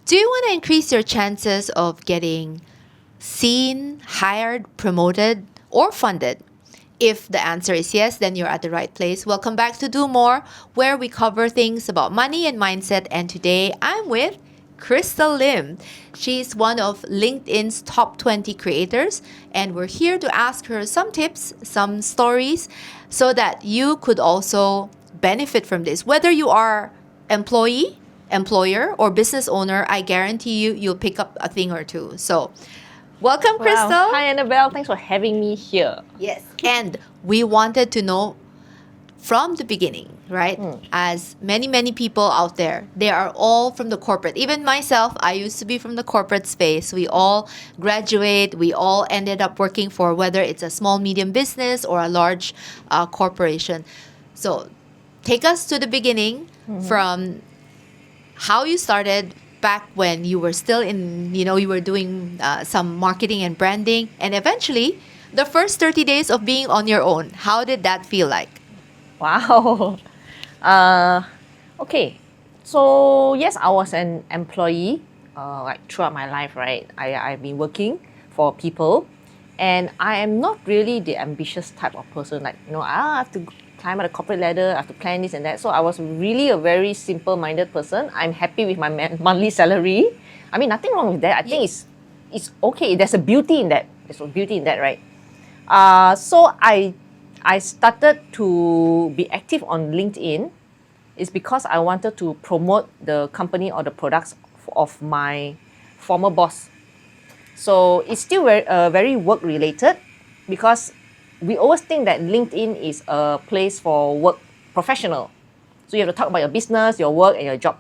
Do you want to increase your chances of getting seen, hired, promoted, or funded? If the answer is yes, then you're at the right place. Welcome back to Do More, where we cover things about money and mindset. And today I'm with Crystal Lim. She's one of LinkedIn's top 20 creators, and we're here to ask her some tips, some stories, so that you could also benefit from this. Whether you are employee, employer, or business owner, I guarantee you'll pick up a thing or two. So welcome, Crystal. Wow. Hi, Annabelle. Thanks for having me here. Yes. And we wanted to know from the beginning, right? As many people out there, they are all from the corporate. Even myself, I used to be from the corporate space. We all graduate. We all ended up working for whether it's a small, medium business or a large corporation. So take us to the beginning from how you started back when you were still in, you were doing some marketing and branding, and eventually the first 30 days of being on your own. How did that feel like? Wow. Okay. So, yes, I was an employee like throughout my life, right? I've been working for people, and I am not really the ambitious type of person. Like, I have to climb up the corporate ladder, I have to plan this and that. So I was really a very simple-minded person. I'm happy with my monthly salary. I mean, nothing wrong with that. I think it's okay. There's a beauty in that. There's a beauty in that, right? So I started to be active on LinkedIn is because I wanted to promote the company or the products of my former boss. So it's still very work-related because we always think that LinkedIn is a place for work professional. So you have to talk about your business, your work, and your job.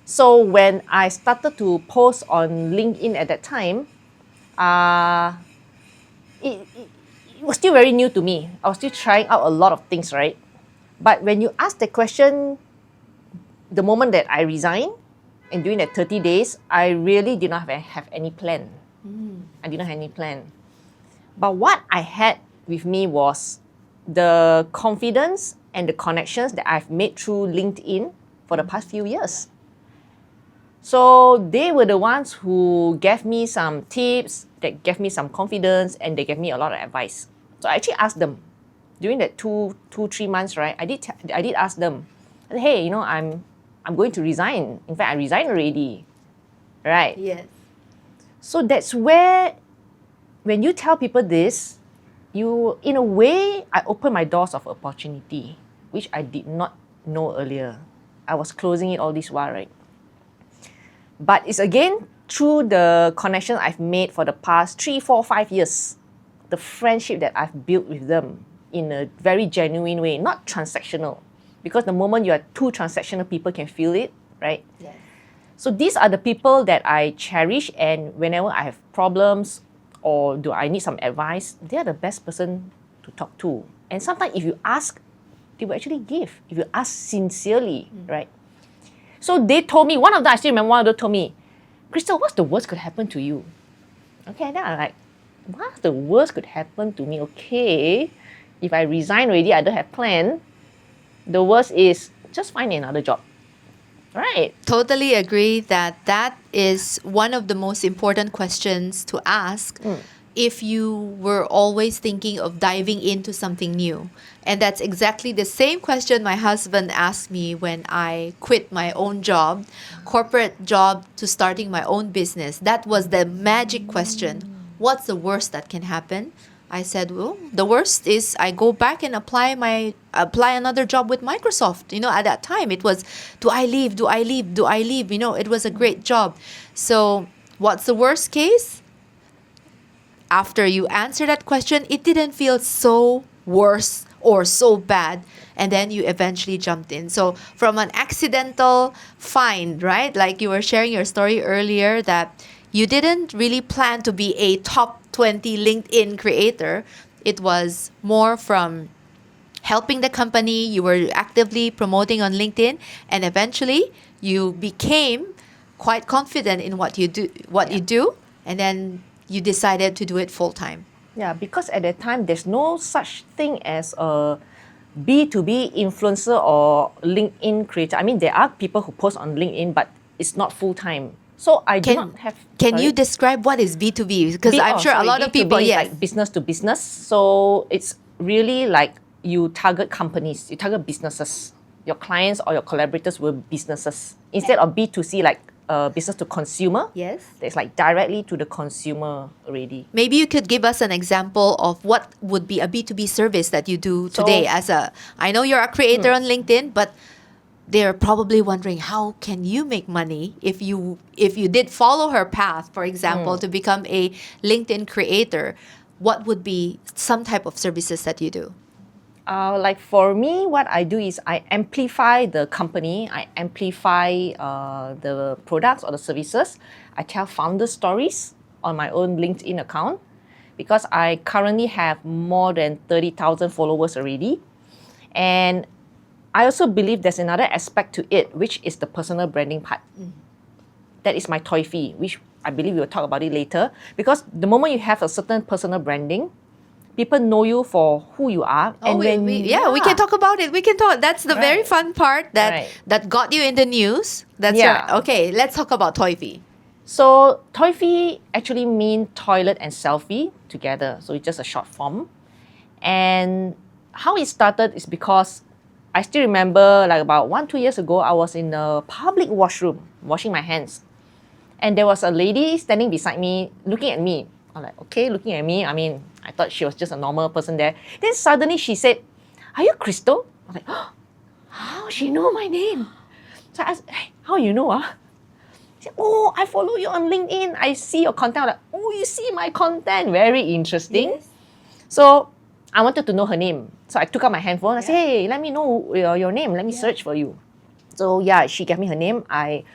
So when I started to post on LinkedIn at that time, it was still very new to me. I was still trying out a lot of things, right? But when you ask the question, the moment that I resigned, and during that 30 days, I really did not have any plan. I did not have any plan. But what I had with me was the confidence and the connections that I've made through LinkedIn for the past few years. So they were the ones who gave me some tips, that gave me some confidence, and they gave me a lot of advice. So I actually asked them during that 3 months, right? I did ask them, hey, I'm going to resign. In fact, I resigned already, right? Yes. So that's where, when you tell people this, in a way, I open my doors of opportunity, which I did not know earlier. I was closing it all this while, right? But it's again through the connection I've made for the past 3, 4, 5 years, the friendship that I've built with them in a very genuine way, not transactional. Because the moment you are too transactional, people can feel it, right? Yes. So these are the people that I cherish, and whenever I have problems or do I need some advice, they're the best person to talk to. And sometimes if you ask, they will actually give, if you ask sincerely, right? So they told me, one of them, I still remember one of them told me, Crystal, what's the worst could happen to you? Okay, then I'm like, what's the worst could happen to me? Okay, if I resign already, I don't have plan, the worst is just find another job. Right. Totally agree that is one of the most important questions to ask if you were always thinking of diving into something new. And that's exactly the same question my husband asked me when I quit my own job, corporate job, to starting my own business. That was the magic question. What's the worst that can happen? I said, well, the worst is I go back and apply another job with Microsoft. At that time it was, do I leave? It was a great job. So what's the worst case? After you answer that question, it didn't feel so worse or so bad. And then you eventually jumped in. So from an accidental find, right? Like you were sharing your story earlier that you didn't really plan to be a top 20 LinkedIn creator. It was more from helping the company. You were actively promoting on LinkedIn, and eventually you became quite confident in what you do, and then you decided to do it full time. Yeah, because at that time, there's no such thing as a B2B influencer or LinkedIn creator. I mean, there are people who post on LinkedIn, but it's not full-time. So I do not have... Can sorry? you describe what is B2B? Because I'm sure a lot of people, B2B is yes. like business to business. So it's really like you target companies, you target businesses. Your clients or your collaborators will be businesses. Instead of B2C, like business to consumer, Yes. it's like directly to the consumer already. Maybe you could give us an example of what would be a B2B service that you do today I know you're a creator on LinkedIn, but they're probably wondering how can you make money if you did follow her path, for example, to become a LinkedIn creator. What would be some type of services that you do? Like for me, what I do is I amplify the company, I amplify the products or the services. I tell founder stories on my own LinkedIn account because I currently have more than 30,000 followers already. And I also believe there's another aspect to it, which is the personal branding part. That is my Toifie, which I believe we'll talk about it later. Because the moment you have a certain personal branding, people know you for who you are. Oh, and we can talk about it. We can talk. That's the very Right. fun part that Right. that got you in the news. That's Yeah. right. Okay, let's talk about Toifie. So Toifie actually mean toilet and selfie together. So it's just a short form. And how it started is because I still remember like about 1-2 years ago, I was in a public washroom washing my hands. And there was a lady standing beside me looking at me. I'm like, okay, looking at me. I mean, I thought she was just a normal person there. Then suddenly she said, "Are you Crystal?" I'm like, oh, how she know my name? So I asked, hey, how you know? She said, oh, I follow you on LinkedIn. I see your content. I'm like, oh, you see my content. Very interesting. So I wanted to know her name. So I took out my handphone. I said, hey, let me know your name. Let me search for you. So yeah, she gave me her name. I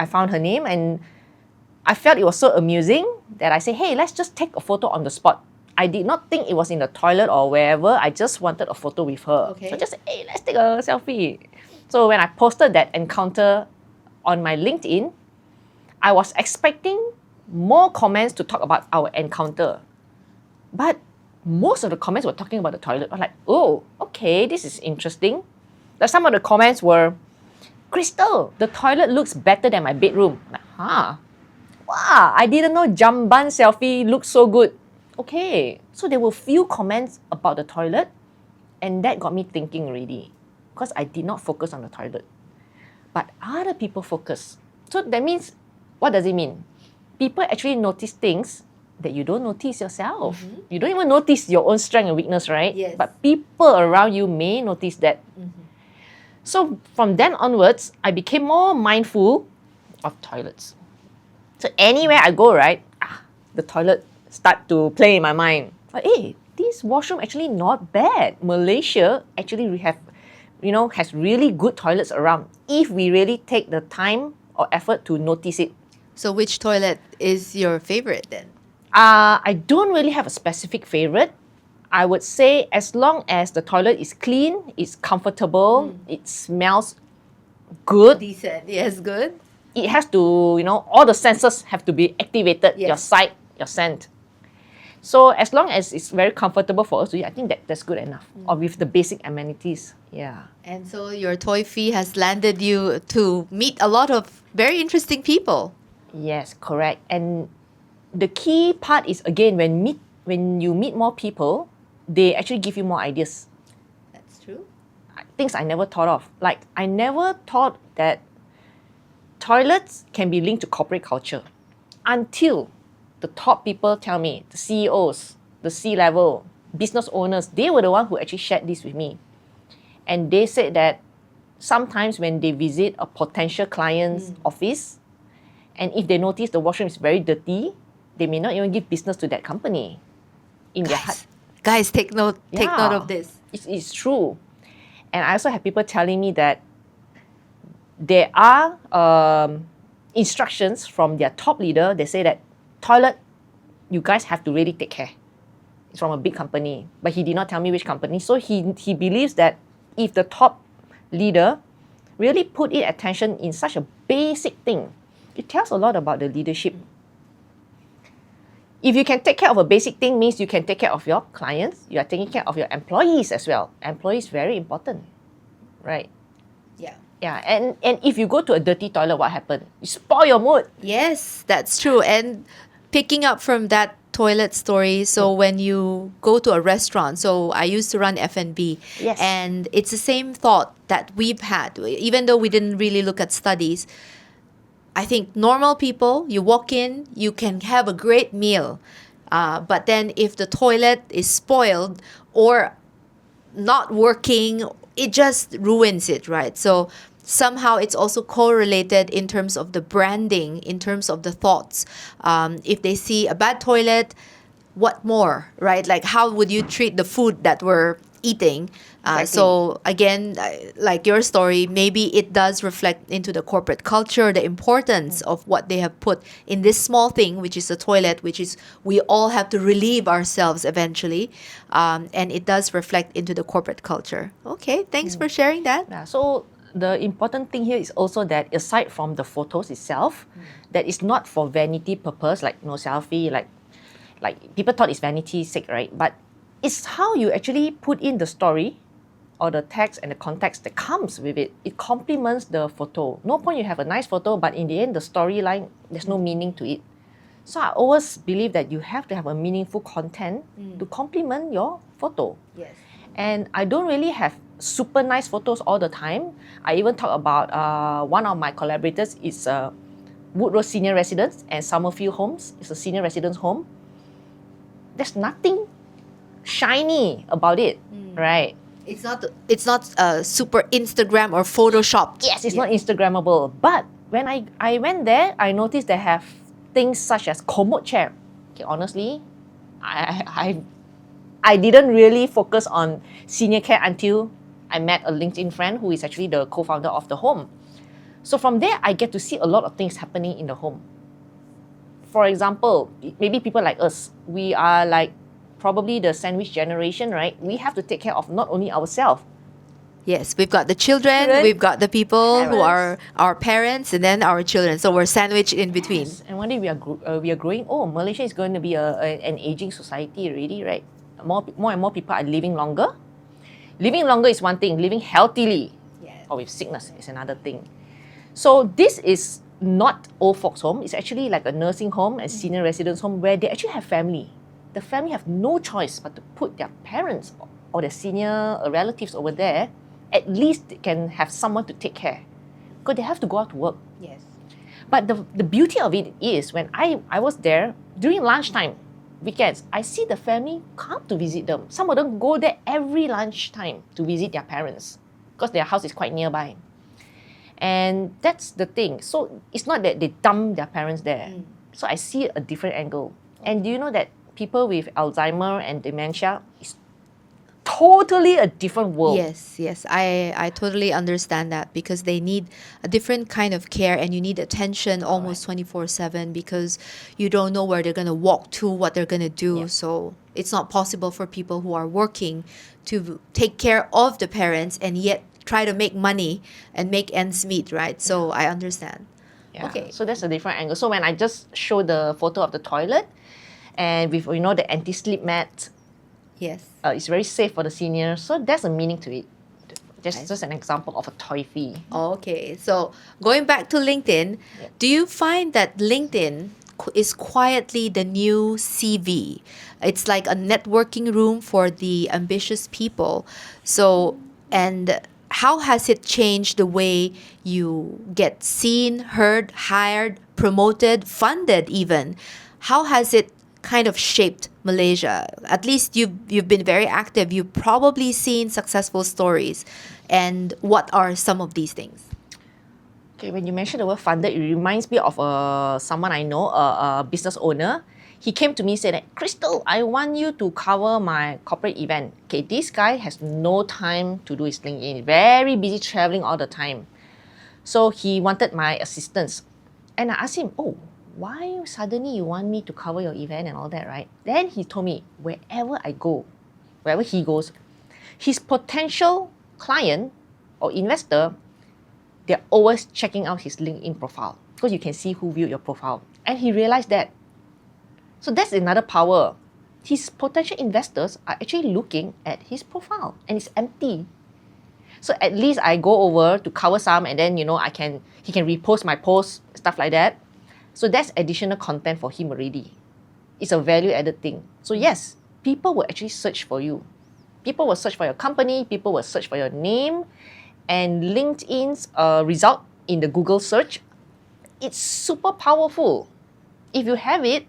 found her name and I felt it was so amusing that I said, hey, let's just take a photo on the spot. I did not think it was in the toilet or wherever. I just wanted a photo with her. Okay. So I just said, hey, let's take a selfie. So when I posted that encounter on my LinkedIn, I was expecting more comments to talk about our encounter. But most of the comments were talking about the toilet. I was like, oh, okay, this is interesting. Like some of the comments were, Crystal, the toilet looks better than my bedroom. I'm like, huh? Wow, I didn't know jamban selfie looked so good. Okay, so there were few comments about the toilet, and that got me thinking already, because I did not focus on the toilet. But other people focus. So that means, what does it mean? People actually notice things that you don't notice yourself. You don't even notice your own strength and weakness, right? Yes. But people around you may notice that. So from then onwards, I became more mindful of toilets. So anywhere I go, right, the toilet start to play in my mind. Like, hey, this washroom actually not bad. Malaysia actually has really good toilets around if we really take the time or effort to notice it. So which toilet is your favorite then? I don't really have a specific favorite. I would say as long as the toilet is clean, it's comfortable, it smells good. Decent. Yes, good. It has to, all the senses have to be activated. Yes. Your sight, your scent. So as long as it's very comfortable for us to eat, I think that's good enough. Or with the basic amenities. Yeah. And so your Toifie has landed you to meet a lot of very interesting people. Yes, correct. And the key part is, again, when you meet more people, they actually give you more ideas. That's true. Things I never thought of. Like, I never thought that toilets can be linked to corporate culture until the top people tell me, the CEOs, the C-level, business owners, they were the one who actually shared this with me. And they said that sometimes when they visit a potential client's office, and if they notice the washroom is very dirty, they may not even give business to that company in their heart. Guys, take note of this. It's true. And I also have people telling me that there are instructions from their top leader. They say that toilet, you guys have to really take care. It's from a big company, but he did not tell me which company. So he believes that if the top leader really put in attention in such a basic thing, it tells a lot about the leadership. If you can take care of a basic thing, means you can take care of your clients, you are taking care of your employees as well. Employees very important, right? Yeah. Yeah, and if you go to a dirty toilet, what happened? You spoil your mood. Yes, that's true. And picking up from that toilet story, so when you go to a restaurant, so I used to run F&B, Yes. and it's the same thought that we've had, even though we didn't really look at studies. I think normal people, you walk in, you can have a great meal. But then if the toilet is spoiled or not working, it just ruins it, right? So somehow it's also correlated in terms of the branding, in terms of the thoughts. If they see a bad toilet, what more, right? Like, how would you treat the food that we're eating? Exactly. So again, like your story, maybe it does reflect into the corporate culture, the importance of what they have put in this small thing, which is the toilet, which is we all have to relieve ourselves eventually, and it does reflect into the corporate culture. Okay, thanks for sharing that. Yeah, so the important thing here is also that aside from the photos itself, that is not for vanity purpose, like no selfie, like people thought it's vanity sake, right? But it's how you actually put in the story or the text and the context that comes with it. It complements the photo. No point you have a nice photo, but in the end, the storyline, there's no meaning to it. So I always believe that you have to have a meaningful content to complement your photo. Yes. And I don't really have super nice photos all the time. I even talk about one of my collaborators is Woodrow Senior Residence and Summerfield Homes. It's a senior residence home. There's nothing shiny about it, right? It's not super Instagram or Photoshop. Yes, it's not Instagrammable. But when I went there, I noticed they have things such as commode chair. Okay, honestly, I didn't really focus on senior care until I met a LinkedIn friend who is actually the co-founder of the home. So from there, I get to see a lot of things happening in the home. For example, maybe people like us, we are like probably the sandwich generation, right? We have to take care of not only ourselves. Yes, we've got the children, we've got the people who are our parents, and then our children. So we're sandwiched in between. Yes. And one day we are growing. Oh, Malaysia is going to be an aging society already, right? More and more people are living longer. Living longer is one thing. Living healthily or with sickness is another thing. So this is not old folks' home. It's actually like a nursing home and senior residence home where they actually have family. The family have no choice but to put their parents or their senior relatives over there. At least they can have someone to take care because they have to go out to work. Yes. But the beauty of it is when I was there during lunchtime, weekends, I see the family come to visit them. Some of them go there every lunchtime to visit their parents because their house is quite nearby. And that's the thing. So it's not that they dump their parents there. So I see a different angle. And do you know that people with Alzheimer and dementia is totally a different world? Yes, I totally understand that because they need a different kind of care and you need attention almost 24/7 because you don't know where they're going to walk to, what they're going to do. So it's not possible for people who are working to take care of the parents and yet try to make money and make ends meet, right? So I understand. Yeah. Okay. So that's a different angle. So when I just show the photo of the toilet and with the anti-slip mat, Yes. it's very safe for the seniors. So there's a meaning to it. Just an example of a Toifie. Okay, so going back to LinkedIn, do you find that LinkedIn is quietly the new CV? It's like a networking room for the ambitious people. So, and how has it changed the way you get seen, heard, hired, promoted, funded even? How has it kind of shaped Malaysia? At least you've been very active. You've probably seen successful stories. And what are some of these things? Okay, when you mention the word funded, it reminds me of someone I know, a business owner. He came to me and said, that, Crystal, I want you to cover my corporate event. Okay, this guy has no time to do his LinkedIn, very busy traveling all the time. So he wanted my assistance. And I asked him, oh, why suddenly you want me to cover your event and all that, right? Then he told me, wherever I go, wherever he goes, his potential client or investor, they're always checking out his LinkedIn profile because you can see who viewed your profile. And he realized that. So that's another power. His potential investors are actually looking at his profile and it's empty. So at least I go over to cover some, and then he can repost my post, stuff like that. So that's additional content for him already. It's a value added thing. So yes, people will actually search for you. People will search for your company, people will search for your name, and LinkedIn's result in the Google search, it's super powerful. If you have it,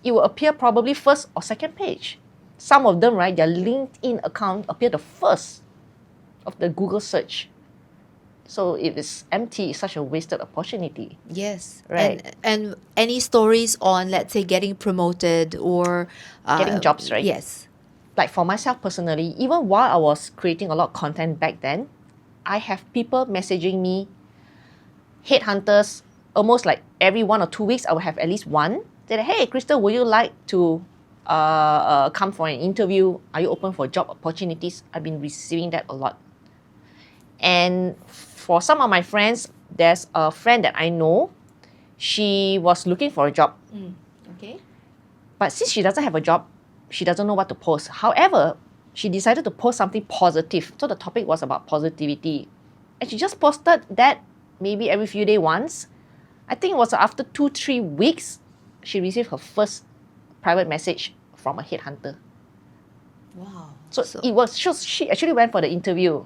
it will appear probably first or second page. Some of them, right, their LinkedIn account appear the first of the Google search. So if it's empty, it's such a wasted opportunity. Yes. Right. And any stories on, let's say, getting promoted or Getting jobs, right? Yes. Like for myself personally, even while I was creating a lot of content back then, I have people messaging me, headhunters, almost like every 1 or 2 weeks, I will have at least one. Say, hey, Crystal, would you like to come for an interview? Are you open for job opportunities? I've been receiving that a lot. And for some of my friends, there's a friend that I know, she was looking for a job. Okay. But since she doesn't have a job, she doesn't know what to post. However, she decided to post something positive. So the topic was about positivity. And she just posted that maybe every few days once. I think it was after 2-3 weeks, she received her first private message from a headhunter. Wow. So it was she actually went for the interview.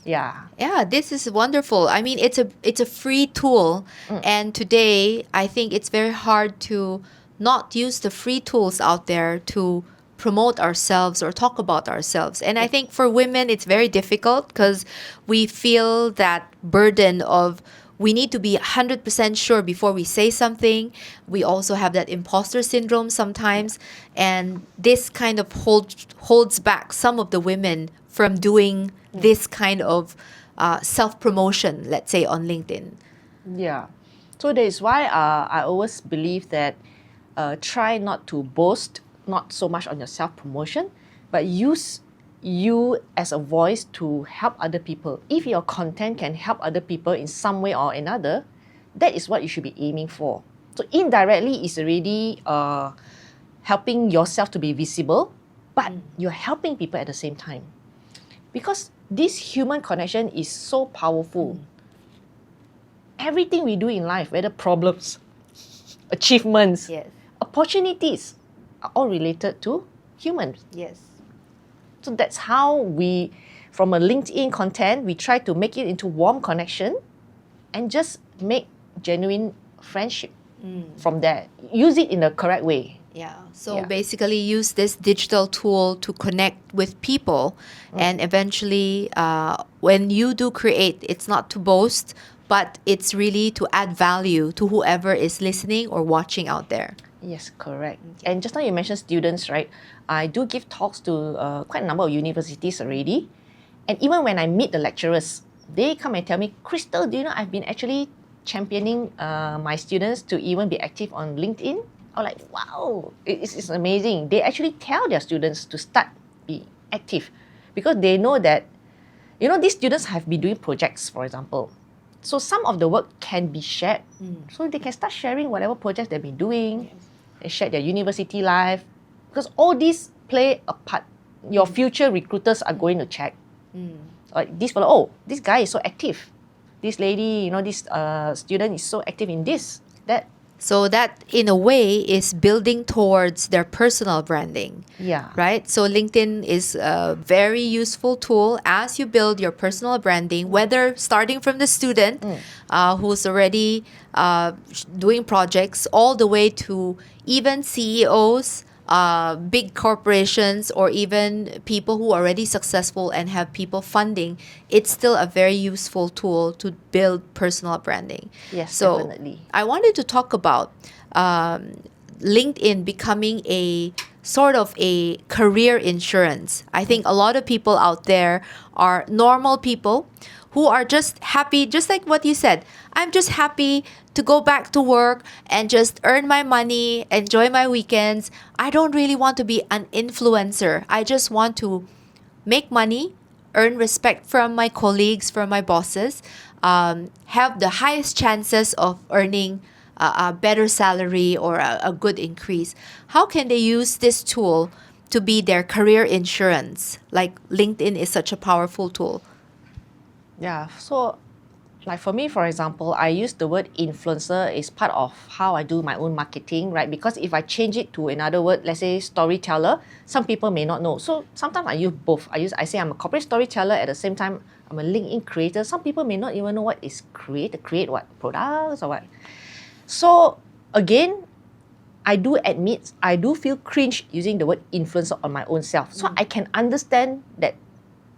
Yeah. Yeah, this is wonderful. I mean, it's a free tool, and today I think it's very hard to not use the free tools out there to promote ourselves or talk about ourselves. And I think for women it's very difficult because we feel that burden of we need to be 100% sure before we say something. We also have that imposter syndrome sometimes, and this kind of holds back some of the women from doing this kind of self-promotion, let's say, on LinkedIn. Yeah. So that is why I always believe that try not to boast, not so much on your self-promotion, but use you as a voice to help other people. If your content can help other people in some way or another, that is what you should be aiming for. So indirectly, it's already helping yourself to be visible, but you're helping people at the same time. Because this human connection is so powerful. Everything we do in life, whether problems, achievements, Yes. opportunities, are all related to humans. Yes. So that's how we, from a LinkedIn content, we try to make it into warm connection and just make genuine friendship from there. Use it in the correct way. Yeah. So Yeah. basically use this digital tool to connect with people. And eventually, when you do create, it's not to boast, but it's really to add value to whoever is listening or watching out there. Yes, correct. And just now you mentioned students, right? I do give talks to quite a number of universities already. And even when I meet the lecturers, they come and tell me, Crystal, do you know I've been actually championing my students to even be active on LinkedIn? I'm like, wow, it's amazing. They actually tell their students to start be active because they know that, these students have been doing projects, for example. So some of the work can be shared. So they can start sharing whatever projects they've been doing. They share their university life. Because all these play a part. Your future recruiters are going to check. This fellow, oh, this guy is so active. This lady, this student is so active in this, that. So that, in a way, is building towards their personal branding. Yeah. Right? So LinkedIn is a very useful tool as you build your personal branding, whether starting from the student who's already doing projects, all the way to even CEOs, big corporations, or even people who are already successful and have people funding. It's still a very useful tool to build personal branding. Yes, So definitely. I wanted to talk about LinkedIn becoming a sort of a career insurance. I think a lot of people out there are normal people who are just happy, just like what you said. I'm just happy to go back to work and just earn my money, enjoy my weekends. I don't really want to be an influencer. I just want to make money, earn respect from my colleagues, from my bosses, have the highest chances of earning a better salary or a good increase. How can they use this tool to be their career insurance? Like LinkedIn is such a powerful tool. Yeah, so like for me, for example, I use the word influencer is part of how I do my own marketing, right? Because if I change it to another word, let's say storyteller, some people may not know. So sometimes I use both. I say I'm a corporate storyteller at the same time I'm a LinkedIn creator. Some people may not even know what is create what products or what. So again, I do admit I do feel cringe using the word influencer on my own self. So I can understand that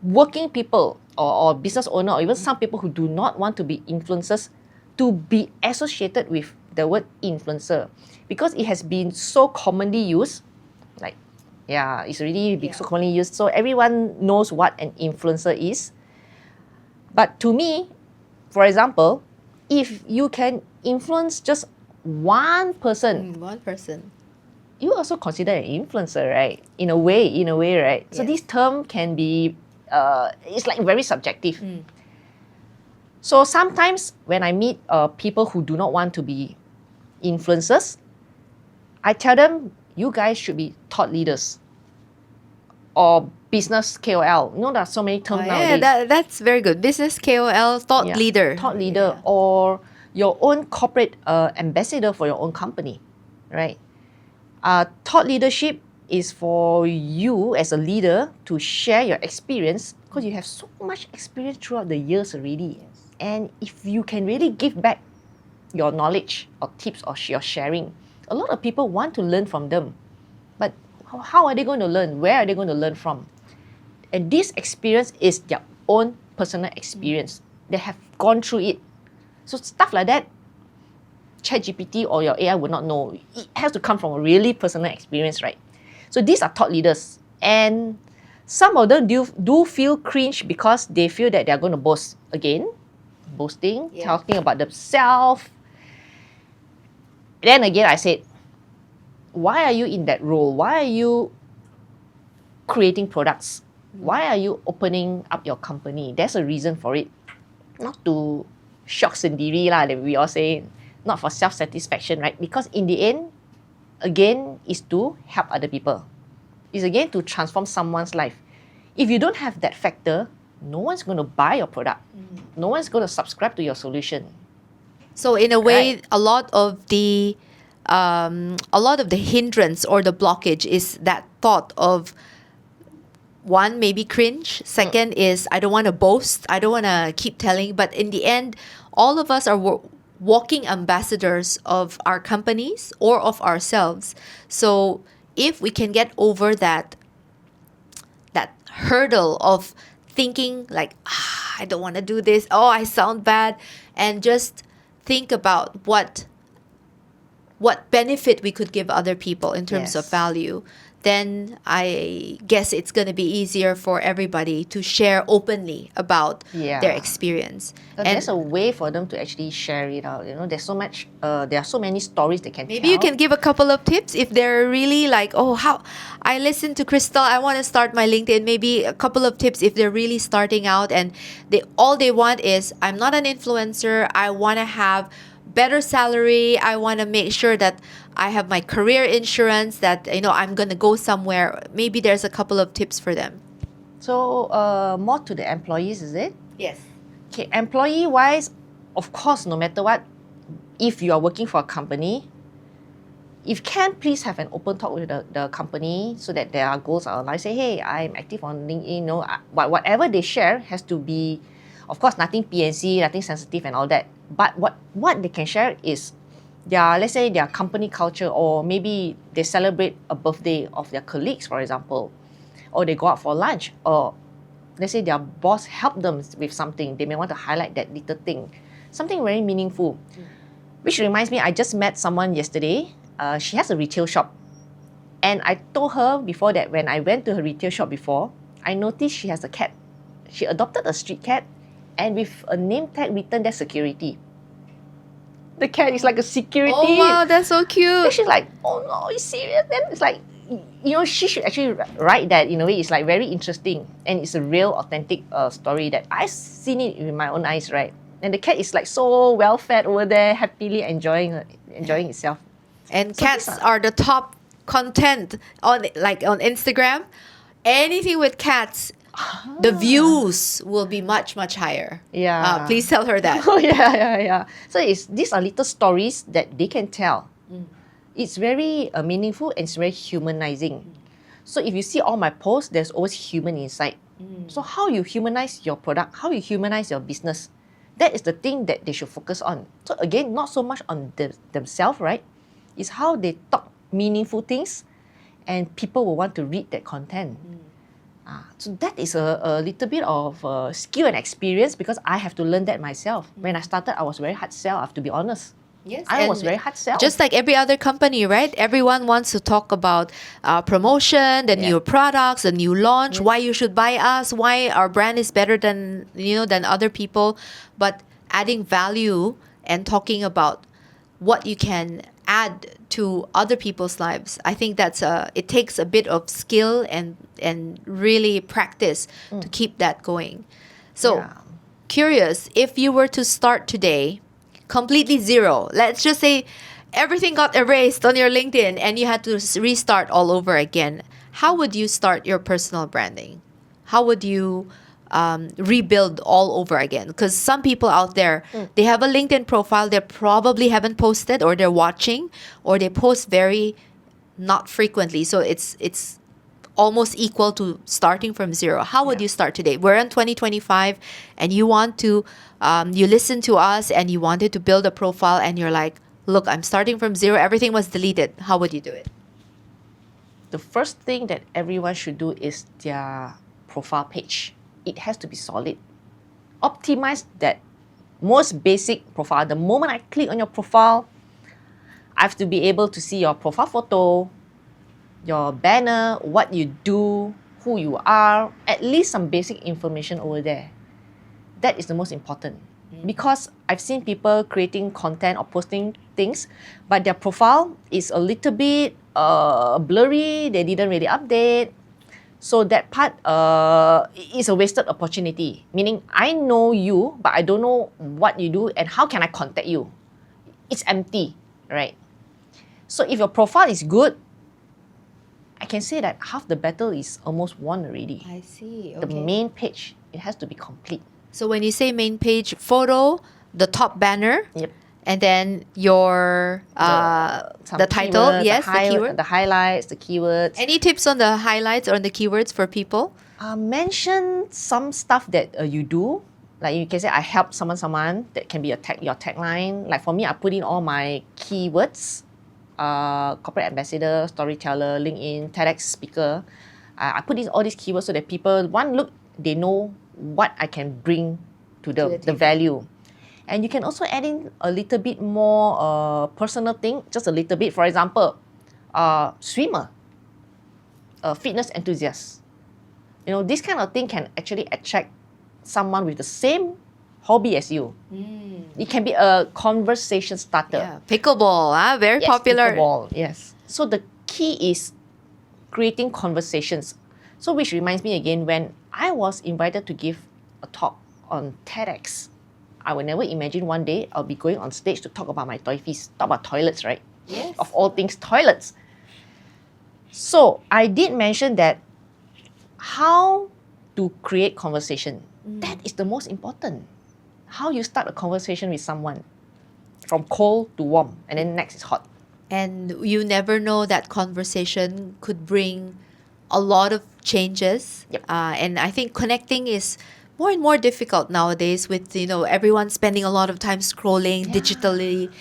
working people or business owner or even some people who do not want to be influencers to be associated with the word influencer because it has been so commonly used. Like, yeah, it's already been so commonly used. So everyone knows what an influencer is. But to me, for example, if you can influence just one person, One person. you also consider an influencer, right? In a way, right? So Yes. this term can be, it's like very subjective. So sometimes when I meet people who do not want to be influencers, I tell them, you guys should be thought leaders or business KOL. You know, there are so many terms Yeah, nowadays. that's very good. Business KOL, thought Yeah, leader. thought leader Yeah. or your own corporate ambassador for your own company, right? Thought leadership is for you as a leader to share your experience because you have so much experience throughout the years already. And if you can really give back your knowledge or tips or your sharing, a lot of people want to learn from them. But how are they going to learn? Where are they going to learn from? And this experience is their own personal experience. They have gone through it. So stuff like that, ChatGPT or your AI would not know. It has to come from a really personal experience, right? So these are thought leaders. And some of them do feel cringe because they feel that they're going to boast again, boasting, talking about themselves. Then again, I said, why are you in that role? Why are you creating products? Why are you opening up your company? There's a reason for it. Not to shock sendiri lah, that we all say, not for self-satisfaction, right? Because in the end, again, is to help other people. It's again to transform someone's life. If you don't have that factor, no one's going to buy your product. No one's going to subscribe to your solution. So in a way, Right. a lot of the hindrance or the blockage is that thought of one, maybe cringe. Second is I don't want to boast. I don't want to keep telling. But in the end, all of us are walking ambassadors of our companies or of ourselves. So if we can get over that hurdle of thinking like, I don't want to do this. Oh, I sound bad, and just think about what benefit we could give other people in terms of Yes. value, then I guess it's going to be easier for everybody to share openly about their Yeah. experience. And there's a way for them to actually share it out. You know, there's so much, there are so many stories they can Maybe tell. you can give a couple of tips if they're really like, oh, how I listened to Crystal, I want to start my LinkedIn. Maybe a couple of tips if they're really starting out and all they want is, I'm not an influencer. I want to have better salary. I want to make sure that I have my career insurance, that I'm going to go somewhere. Maybe there's a couple of tips for them. So, more to the employees, is it? Yes. Okay, employee wise, of course, no matter what, if you are working for a company, if can, please have an open talk with the company so that their goals are aligned. Say, hey, I'm active on LinkedIn. But whatever they share has to be, of course, nothing PNC, nothing sensitive and all that. But what they can share is let's say their company culture, or maybe they celebrate a birthday of their colleagues, for example, or they go out for lunch, or let's say their boss helped them with something. They may want to highlight that little thing, something very meaningful. Which reminds me, I just met someone yesterday. She has a retail shop. And I told her before that when I went to her retail shop before, I noticed she has a cat. She adopted a street cat, and with a name tag written there, security. The cat is like a security. Oh, wow, that's so And cute. she's like, oh no, are you serious? Then it's like, she should actually write that in a way. It's like very interesting. And it's a real, authentic story that I've seen it with my own eyes, right? And the cat is like so well fed over there, happily enjoying itself. And So cats these are the top content on Instagram. Anything with cats, the views will be much, much higher. Yeah. Please tell her that. Oh, yeah. So these are little stories that they can tell. It's very meaningful and it's very humanizing. So if you see all my posts, there's always human inside. So how you humanize your product, how you humanize your business, that is the thing that they should focus on. So again, not so much on themselves, right? It's how they talk meaningful things and people will want to read that content. So that is a little bit of skill and experience because I have to learn that myself. When I started, I was very hard sell, I have to be honest. Yes, I was and very hard sell. just like every other company, right? Everyone wants to talk about promotion, the new products, the new launch, why you should buy us, why our brand is better than than other people. But adding value and talking about what you can add to other people's lives, I think it takes a bit of skill and really practice to keep that going. So Yeah. curious, if you were to start today completely zero, let's just say everything got erased on your LinkedIn and you had to restart all over again, how would you start your personal branding? How would you rebuild all over again? Because some people out there, they have a LinkedIn profile, they probably haven't posted or they're watching or they post very not frequently. So it's almost equal to starting from zero. How would you start today? We're in 2025 and you want to, you listen to us and you wanted to build a profile and you're like, look, I'm starting from zero. Everything was deleted. How would you do it? The first thing that everyone should do is their profile page. It has to be solid. Optimize that most basic profile. The moment I click on your profile, I have to be able to see your profile photo, your banner, what you do, who you are, at least some basic information over there. That is the most important. Because I've seen people creating content or posting things, but their profile is a little bit blurry, they didn't really update. So that part is a wasted opportunity. Meaning, I know you, but I don't know what you do and how can I contact you. It's empty, right? So if your profile is good, I can say that half the battle is almost won already. I see. The main page, it has to be complete. So when you say main page, photo, the top banner, Yep. and then your Some the title, keywords, yes, the keyword. the highlights, the keywords. Any tips on the highlights or the keywords for people? Mention some stuff that you do. Like you can say, I help someone. That can be your tagline. Like for me, I put in all my keywords. Corporate ambassador, storyteller, LinkedIn, TEDx speaker. I put in all these keywords so that people, one look, they know what I can bring to the value. And you can also add in a little bit more personal thing, just a little bit. For example, swimmer, fitness enthusiast. This kind of thing can actually attract someone with the same hobby as you. It can be a conversation starter. Yeah, pickleball, very popular. Pickleball, yes. So the key is creating conversations. So which reminds me again, when I was invited to give a talk on TEDx, I would never imagine one day I'll be going on stage to talk about my Toifies, talk about toilets, right? Yes. Of all things, toilets. So I did mention that how to create conversation. That is the most important. How you start a conversation with someone from cold to warm, and then next is hot. And you never know, that conversation could bring a lot of changes. Yep. And I think connecting is more and more difficult nowadays with, everyone spending a lot of time scrolling digitally.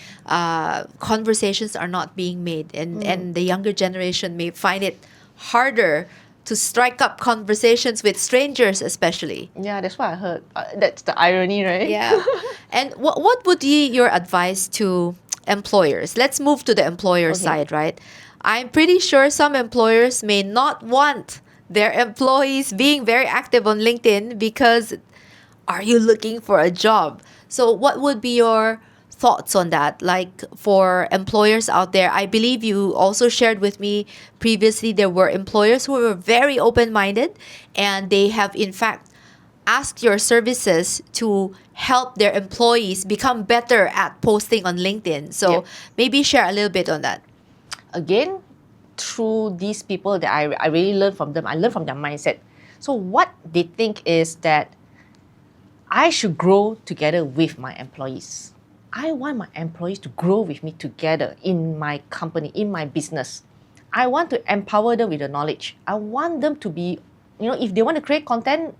Conversations are not being made. And the younger generation may find it harder to strike up conversations with strangers especially. Yeah, that's what I heard. That's the irony, right? Yeah. And what would be your advice to employers? Let's move to the employer side, right? I'm pretty sure some employers may not want their employees being very active on LinkedIn because are you looking for a job? So what would be your thoughts on that? Like for employers out there, I believe you also shared with me previously there were employers who were very open-minded and they have in fact asked your services to help their employees become better at posting on LinkedIn. So maybe share a little bit on that. Again, through these people that I really learn from them, I learn from their mindset. So what they think is that I should grow together with my employees. I want my employees to grow with me together in my company, in my business. I want to empower them with the knowledge. I want them to be, if they want to create content,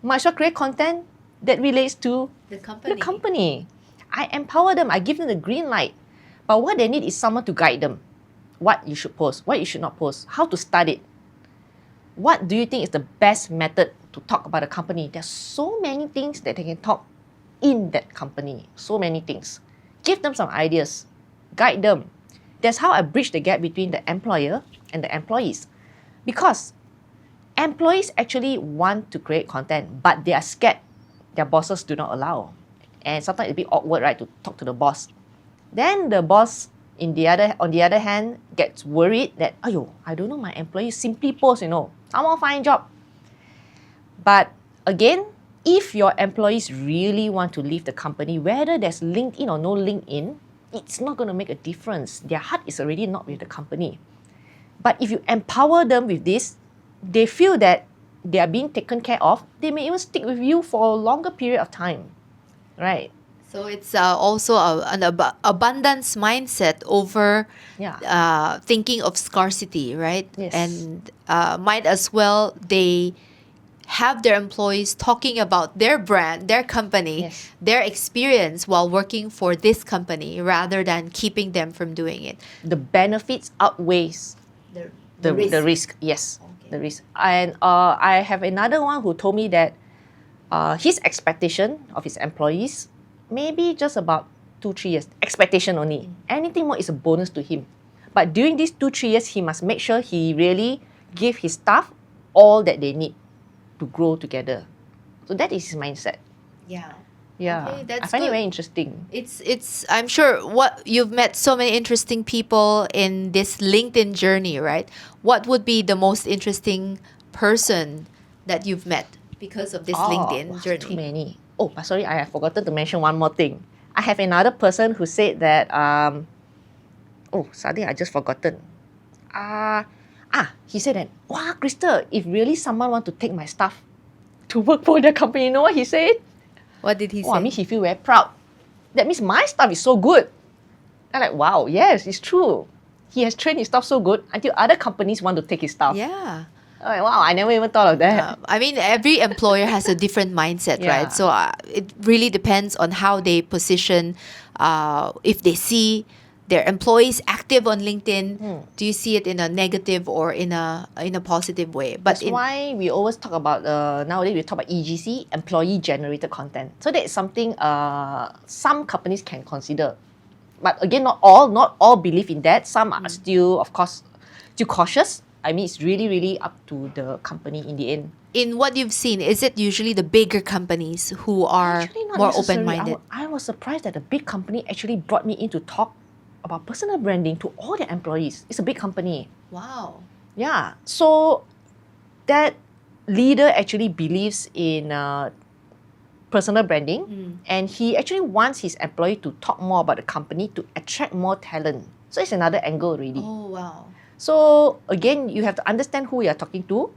might as well create content that relates to The company. the company. I empower them. I give them the green light. But what they need is someone to guide them. What you should post, what you should not post, how to start it. What do you think is the best method to talk about a company? There's so many things that they can talk in that company. So many things. Give them some ideas. Guide them. That's how I bridge the gap between the employer and the employees. Because employees actually want to create content, but they are scared. Their bosses do not allow. And sometimes it's a bit awkward, right, to talk to the boss. Then the boss, on the other hand, gets worried that, I don't know, my employees simply post, someone find job. But again, if your employees really want to leave the company, whether there's LinkedIn or no LinkedIn, it's not going to make a difference. Their heart is already not with the company. But if you empower them with this, they feel that they are being taken care of. They may even stick with you for a longer period of time, right? So it's also an abundance mindset over thinking of scarcity, right? Yes. And might as well they have their employees talking about their brand, their company, Yes. their experience while working for this company rather than keeping them from doing it. The benefits outweighs the risk. Yes, Okay. the risk. And I have another one who told me that his expectation of his employees maybe just about 2-3 years. Expectation only. Anything more is a bonus to him. But during these 2-3 years, he must make sure he really give his staff all that they need to grow together. So that is his mindset. Yeah. Yeah, Okay, that's I find it good. very interesting. It's I'm sure what you've met so many interesting people in this LinkedIn journey, right? What would be the most interesting person that you've met because of this LinkedIn Too journey? many. Oh, but sorry, I have forgotten to mention one more thing. I have another person who said that, suddenly I just forgotten. He said that, wow, Krista, if really someone want to take my stuff to work for their company, you know what he said? What did he Oh, I say? mean, he feel very proud. That means my stuff is so good. I'm like, wow, yes, it's true. He has trained his stuff so good until other companies want to take his stuff. Yeah. I'm like, wow, I never even thought of that. I mean, every employer has a different mindset, Yeah. right? So it really depends on how they position. If they see their employees active on LinkedIn, do you see it in a negative or in a positive way? But That's why we always talk about, nowadays we talk about EGC, employee generated content. So that is something some companies can consider. But again, not all believe in that. Some are still, of course, still cautious. I mean, it's really, really up to the company in the end. in what you've seen, is it usually the bigger companies who are Actually, not more necessarily. open-minded? I was surprised that the big company actually brought me in to talk about personal branding to all their employees. It's a big company. Wow. Yeah. So that leader actually believes in personal branding, and he actually wants his employee to talk more about the company to attract more talent. So it's another angle already. Oh, wow. So again, you have to understand who you're talking to.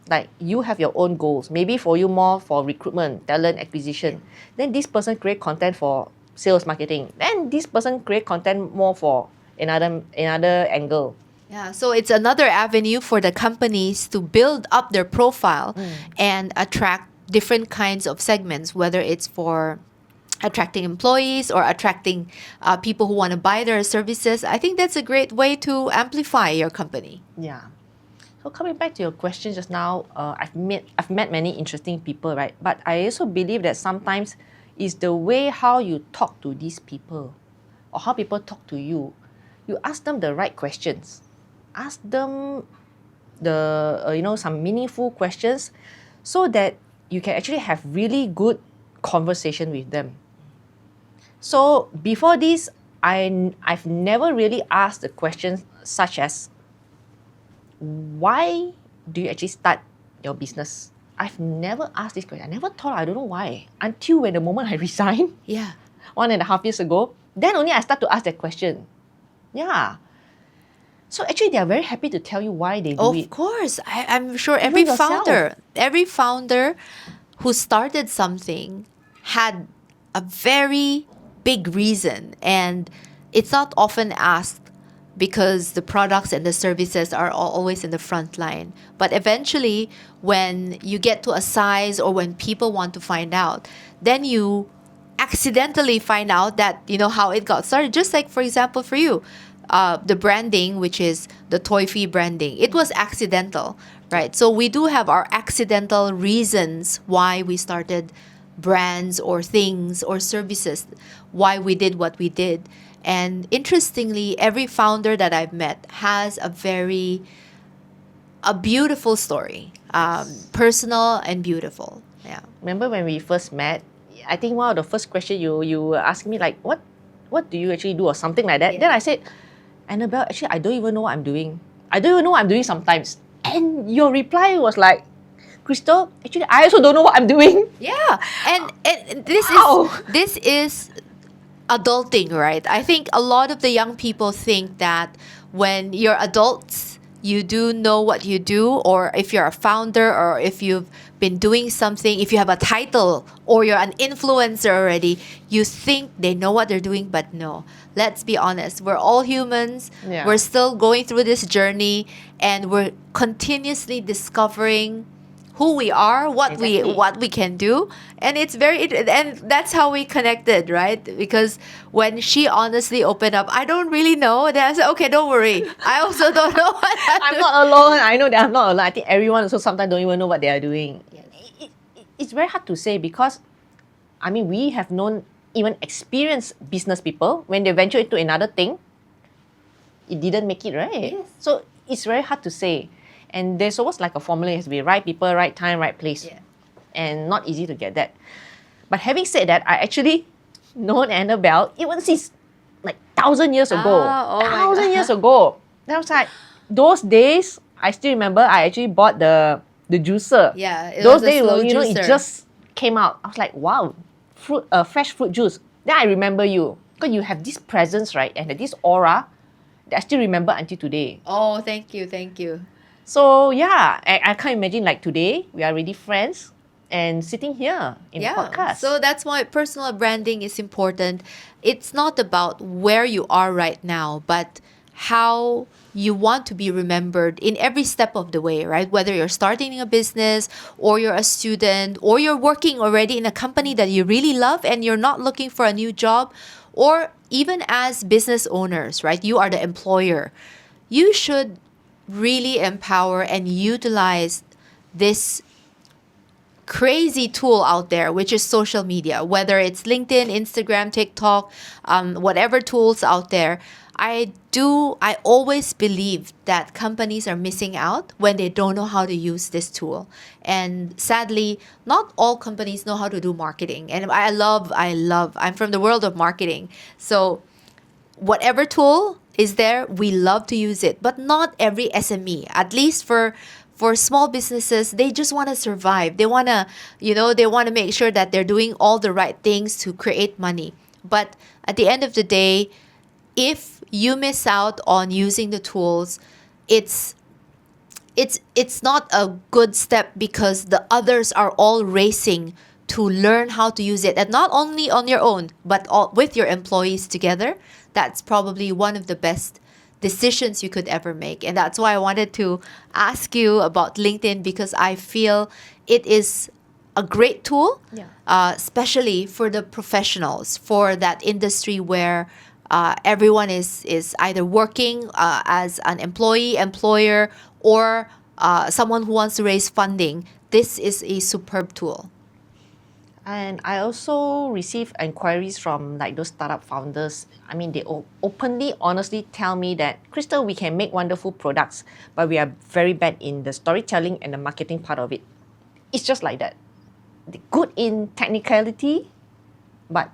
Like you have your own goals. Maybe for you more for recruitment, talent acquisition. Then this person create content for sales marketing. Then this person create content more for another angle. Yeah, so it's another avenue for the companies to build up their profile and attract different kinds of segments, whether it's for attracting employees or attracting people who want to buy their services. I think that's a great way to amplify your company. Yeah. So coming back to your question just now, I've met many interesting people, right? But I also believe that sometimes it's the way how you talk to these people, or how people talk to you. You ask them the right questions. Ask them some meaningful questions, so that you can actually have really good conversation with them. So before this, I've never really asked the questions such as, why do you actually start your business? I've never asked this question. I never thought, I don't know why. Until when the moment I resigned, Yeah. 1.5 years ago, then only I start to ask that question. Yeah. So actually, they are very happy to tell you why they do Of it. course, I'm sure Even yourself. every founder who started something had a very big reason, and it's not often asked because the products and the services are always in the front line. But eventually, when you get to a size or when people want to find out, then you accidentally find out that you know how it got started. Just like, for example, for you, the branding, which is the Toifie branding, it was accidental, right? So we do have our accidental reasons why we started brands or things or services, why we did what we did. And interestingly, every founder that I've met has a beautiful story, personal and beautiful. Yeah. Remember when we first met? I think one of the first questions you were asking me like, what do you actually do or something like that. Yeah. Then I said, Annabelle, actually I don't even know what I'm doing. I don't even know what I'm doing sometimes. And your reply was like, Crystal, actually I also don't know what I'm doing. Yeah. And Wow. this is adulting, right? I think a lot of the young people think that when you're adults, you do know what you do, or if you're a founder, or if you've been doing something, if you have a title, or you're an influencer already, you think they know what they're doing, but no. Let's be honest, we're all humans. Yeah. We're still going through this journey, and we're continuously discovering who we are, Exactly. what we can do, and and that's how we connected, right? Because when she honestly opened up, I don't really know. Then I said, okay, don't worry. I also don't know what I'm not alone. I know that I'm not alone. I think everyone also sometimes don't even know what they are doing. Yes. It's very hard to say because, I mean, we have known even experienced business people when they venture into another thing, it didn't make it, right? Yes. So it's very hard to say. And there's almost like a formula, it has to be right people, right time, right place. Yeah. And not easy to get that. But having said that, I actually known Annabelle even since like 1,000 years ago. Ah, oh my 1,000 God. years ago. Then I was like, those days, I still remember I actually bought the juicer. Yeah, it Those was a days, slow you know, it juicer. just came out. I was like, wow, fresh fruit juice. Then I remember you. Because you have this presence, right? And this aura that I still remember until today. Oh, thank you. So yeah, I can't imagine like today, we are already friends and sitting here in a podcast. So that's why personal branding is important. It's not about where you are right now, but how you want to be remembered in every step of the way, right? Whether you're starting a business, or you're a student, or you're working already in a company that you really love and you're not looking for a new job, or even as business owners, right? You are the employer. You should really empower and utilize this crazy tool out there, which is social media, whether it's LinkedIn, Instagram, TikTok, whatever tools out there. I always believe that companies are missing out when they don't know how to use this tool. And sadly, not all companies know how to do marketing. And I'm from the world of marketing. So whatever tool is there, we love to use it, but not every SME. At least for small businesses, they just want to survive. They want to, they want to make sure that they're doing all the right things to create money. But at the end of the day, if you miss out on using the tools, it's not a good step, because the others are all racing to learn how to use it, and not only on your own, but with your employees together. That's probably one of the best decisions you could ever make. And that's why I wanted to ask you about LinkedIn, because I feel it is a great tool, especially for the professionals, for that industry where everyone is either working as an employee, employer, or someone who wants to raise funding. This is a superb tool. And I also receive inquiries from like those startup founders. I mean, they openly, honestly tell me that, Crystal, we can make wonderful products, but we are very bad in the storytelling and the marketing part of it. It's just like that. They're good in technicality, but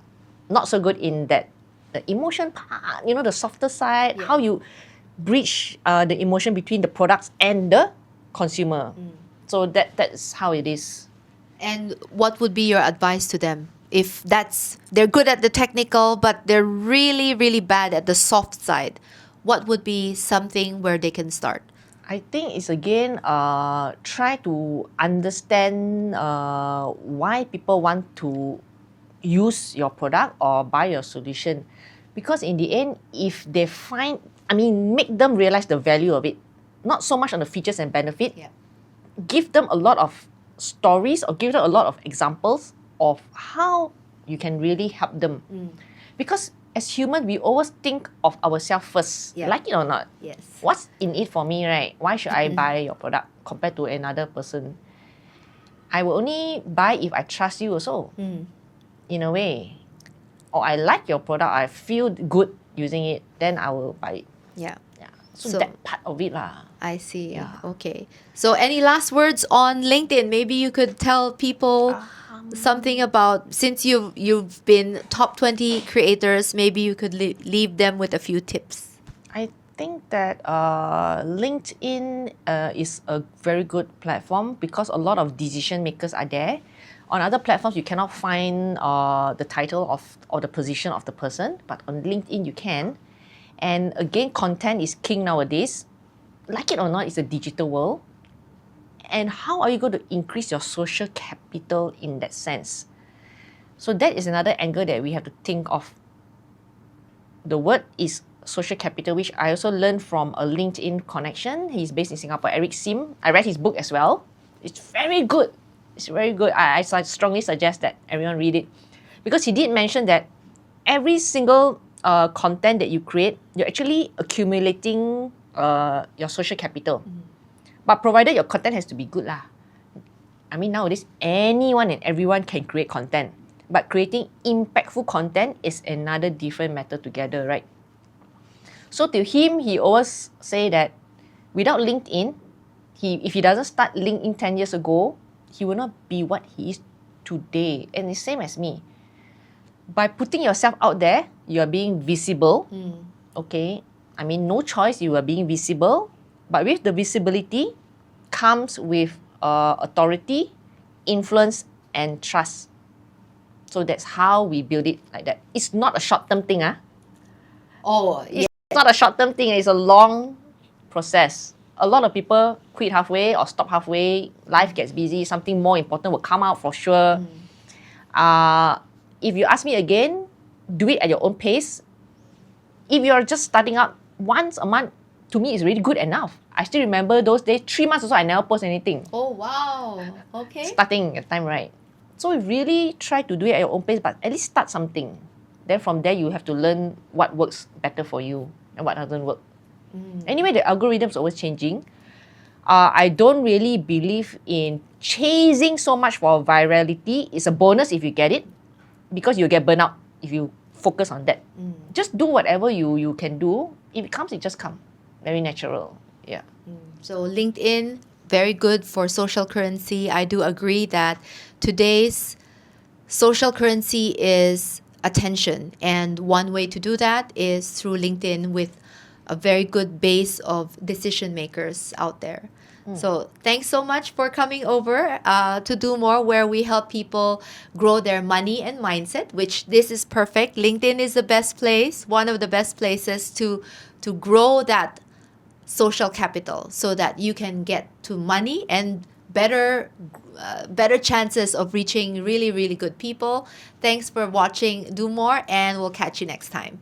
not so good in that the emotion part, the softer side, how you bridge the emotion between the products and the consumer. So that's how it is. And what would be your advice to them? If they're good at the technical, but they're really, really bad at the soft side, what would be something where they can start? I think it's again try to understand why people want to use your product or buy your solution, because in the end, if they find, make them realize the value of it, not so much on the features and benefit. Yeah. Give them a lot of stories or give them a lot of examples of how you can really help them. Because as humans, we always think of ourselves first, Yeah. like it or not. Yes. What's in it for me, right? Why should I buy your product compared to another person? I will only buy if I trust you also, in a way. Or I like your product, I feel good using it, then I will buy it. Yeah. Yeah. So, So- that part of it lah. I see. Yeah. Okay. So any last words on LinkedIn? Maybe you could tell people something about, since you've been top 20 creators, maybe you could leave them with a few tips. I think that LinkedIn is a very good platform because a lot of decision makers are there. On other platforms, you cannot find the title of or the position of the person, but on LinkedIn you can. And again, content is king nowadays. Like it or not, it's a digital world. And how are you going to increase your social capital in that sense? So that is another angle that we have to think of. The word is social capital, which I also learned from a LinkedIn connection. He's based in Singapore, Eric Sim. I read his book as well. It's very good. It's very good. I strongly suggest that everyone read it. Because he did mention that every single content that you create, you're actually accumulating your social capital. But provided your content has to be good lah. Nowadays, anyone and everyone can create content. But creating impactful content is another different matter together, right? So to him, he always say that without LinkedIn, if he doesn't start LinkedIn 10 years ago, he will not be what he is today. And it's same as me. By putting yourself out there, you are being visible. Okay? No choice, you are being visible. But with the visibility comes with authority, influence, and trust. So that's how we build it like that. It's not a short-term thing. Oh, It's not a short-term thing. It's a long process. A lot of people quit halfway or stop halfway. Life gets busy. Something more important will come out for sure. If you ask me again, do it at your own pace. If you're just starting out once a month, to me, it's really good enough. I still remember those days, 3 months also, I never post anything. Oh, wow. Okay. Starting at time, right? So we really try to do it at your own pace, but at least start something. Then from there, you have to learn what works better for you and what doesn't work. Anyway, the algorithm's always changing. I don't really believe in chasing so much for virality. It's a bonus if you get it, because you get burnt out if you focus on that. Just do whatever you can do. If it comes, it just comes. Very natural. Yeah. So LinkedIn, very good for social currency. I do agree that today's social currency is attention. And one way to do that is through LinkedIn with a very good base of decision makers out there. So thanks so much for coming over to do more, where we help people grow their money and mindset, which this is perfect. LinkedIn is the best place, one of the best places to grow that social capital so that you can get to money and better chances of reaching really, really good people. Thanks for watching. Do more, and we'll catch you next time.